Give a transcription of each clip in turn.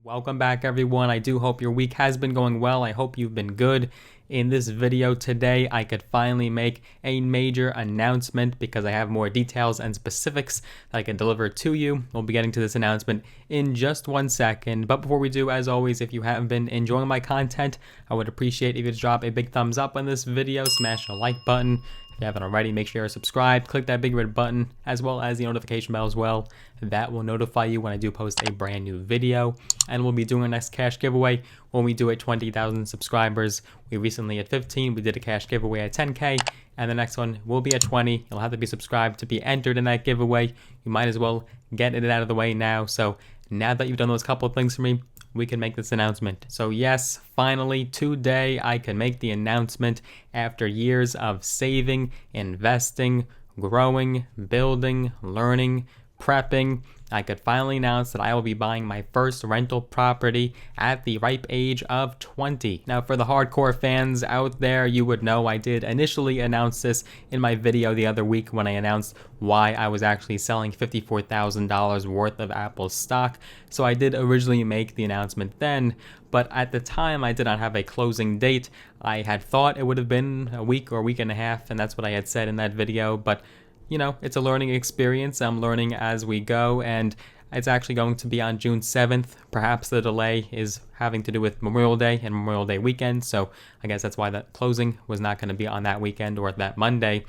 Welcome back, everyone. I do hope your week has been going well. I hope you've been good. In this video today, I could finally make a major announcement because I have more details and specifics that I can deliver to you. We'll be getting to this announcement in just 1 second. But before we do, as always, if you have been enjoying my content, I would appreciate if you could drop a big thumbs up on this video, smash the like button. If you haven't already, make sure you're subscribed, click that big red button, as well as the notification bell as well. That will notify you when I do post a brand new video. And we'll be doing our next cash giveaway when we do at 20,000 subscribers. We recently at 15, we did a cash giveaway at 10K, and the next one will be at 20. You'll have to be subscribed to be entered in that giveaway. You might as well get it out of the way now. So now that you've done those couple of things for me, we can make this announcement. So yes, finally today I can make the announcement after years of saving, investing, growing, building, learning, prepping. I could finally announce that I will be buying my first rental property at the ripe age of 20. Now, for the hardcore fans out there, you would know I did initially announce this in my video the other week when I announced why I was actually selling $54,000 worth of Apple stock. So I did originally make the announcement then, but at the time I did not have a closing date. I had thought it would have been a week or a week and a half, and that's what I had said in that video, but you know, it's a learning experience. I'm learning as we go, and it's actually going to be on June 7th. Perhaps the delay is having to do with Memorial Day and Memorial Day weekend, so I guess that's why the closing was not going to be on that weekend or that Monday.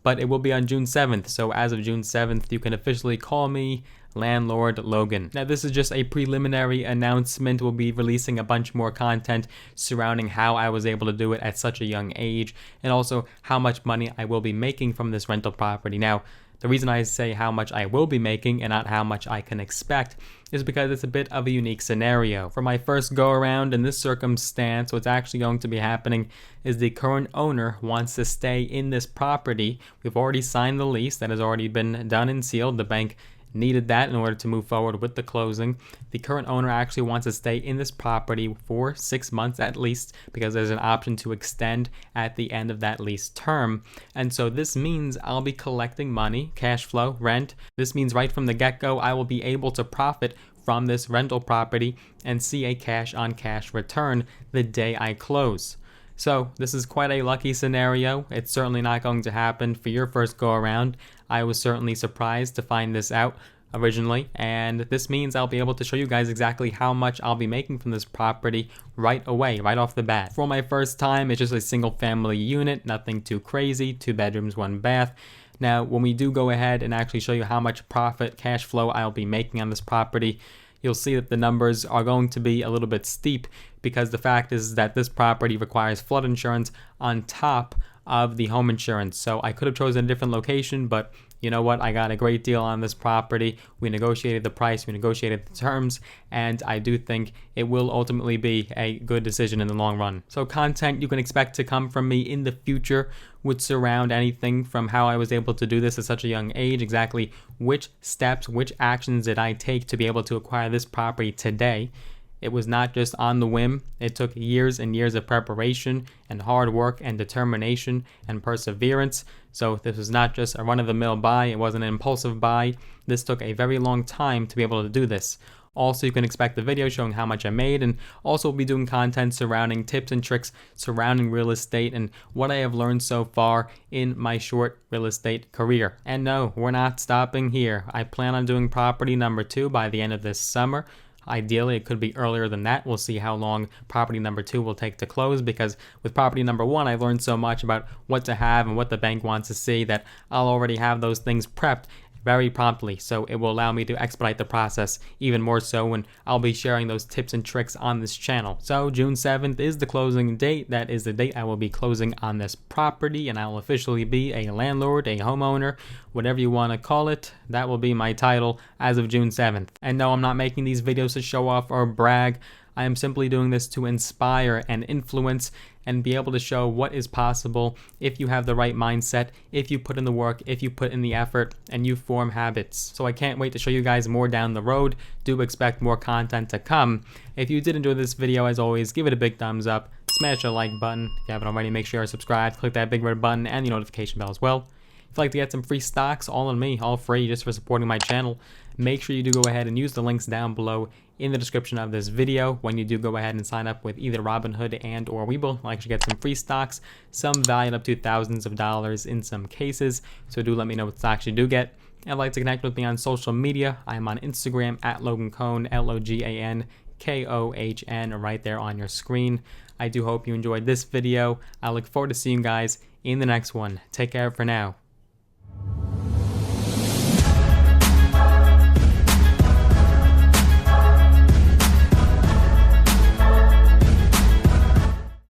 But it will be on June 7th, so as of June 7th, you can officially call me Landlord Logan. Now, this is just a preliminary announcement. We'll be releasing a bunch more content surrounding how I was able to do it at such a young age, and also how much money I will be making from this rental property. Now, the reason I say how much I will be making and not how much I can expect is because it's a bit of a unique scenario. For my first go around in this circumstance, what's actually going to be happening is the current owner wants to stay in this property. We've already signed the lease that has already been done and sealed. The bank needed that in order to move forward with the closing. The current owner actually wants to stay in this property for 6 months at least, because there's an option to extend at the end of that lease term. And so this means I'll be collecting money, cash flow, rent. This means right from the get-go, I will be able to profit from this rental property and see a cash on cash return the day I close. So this is quite a lucky scenario. It's certainly not going to happen for your first go around. I was certainly surprised to find this out originally, and this means I'll be able to show you guys exactly how much I'll be making from this property right away, right off the bat. For my first time, it's just a single family unit, nothing too crazy, 2 bedrooms, 1 bath. Now, when we do go ahead and actually show you how much profit, cash flow I'll be making on this property, you'll see that the numbers are going to be a little bit steep, because the fact is that this property requires flood insurance on top of the home insurance. So I could have chosen a different location, but you know what? I got a great deal on this property. We negotiated the price, we negotiated the terms, and I do think it will ultimately be a good decision in the long run. So content you can expect to come from me in the future would surround anything from how I was able to do this at such a young age, exactly which steps, which actions did I take to be able to acquire this property today. It was not just on the whim. It took years and years of preparation and hard work and determination and perseverance. So this was not just a run-of-the-mill buy. It wasn't an impulsive buy. This took a very long time to be able to do this. Also, you can expect the video showing how much I made, and also we'll be doing content surrounding tips and tricks surrounding real estate and what I have learned so far in my short real estate career. And no, we're not stopping here. I plan on doing property number 2 by the end of this summer. Ideally, it could be earlier than that. We'll see how long property number 2 will take to close, because with property number 1, I've learned so much about what to have and what the bank wants to see that I'll already have those things prepped very promptly, so it will allow me to expedite the process even more so when I'll be sharing those tips and tricks on this channel. So June 7th is the closing date. That is the date I will be closing on this property, and I will officially be a landlord, a homeowner, whatever you want to call it. That will be my title as of June 7th. And no, I'm not making these videos to show off or brag. I am simply doing this to inspire and influence and be able to show what is possible if you have the right mindset, if you put in the work, if you put in the effort, and you form habits. So I can't wait to show you guys more down the road. Do expect more content to come. If you did enjoy this video, as always, give it a big thumbs up, smash the like button. If you haven't already, make sure you're subscribed, click that big red button and the notification bell as well. If you'd like to get some free stocks, all on me, all free, just for supporting my channel, make sure you do go ahead and use the links down below in the description of this video when you do go ahead and sign up with either Robinhood and or Webull. You'll actually get some free stocks, some valued up to thousands of dollars in some cases. So do let me know what stocks you do get. And like to connect with me on social media, I am on Instagram at Logan Kohn, LoganKohn, right there on your screen. I do hope you enjoyed this video. I look forward to seeing you guys in the next one. Take care for now.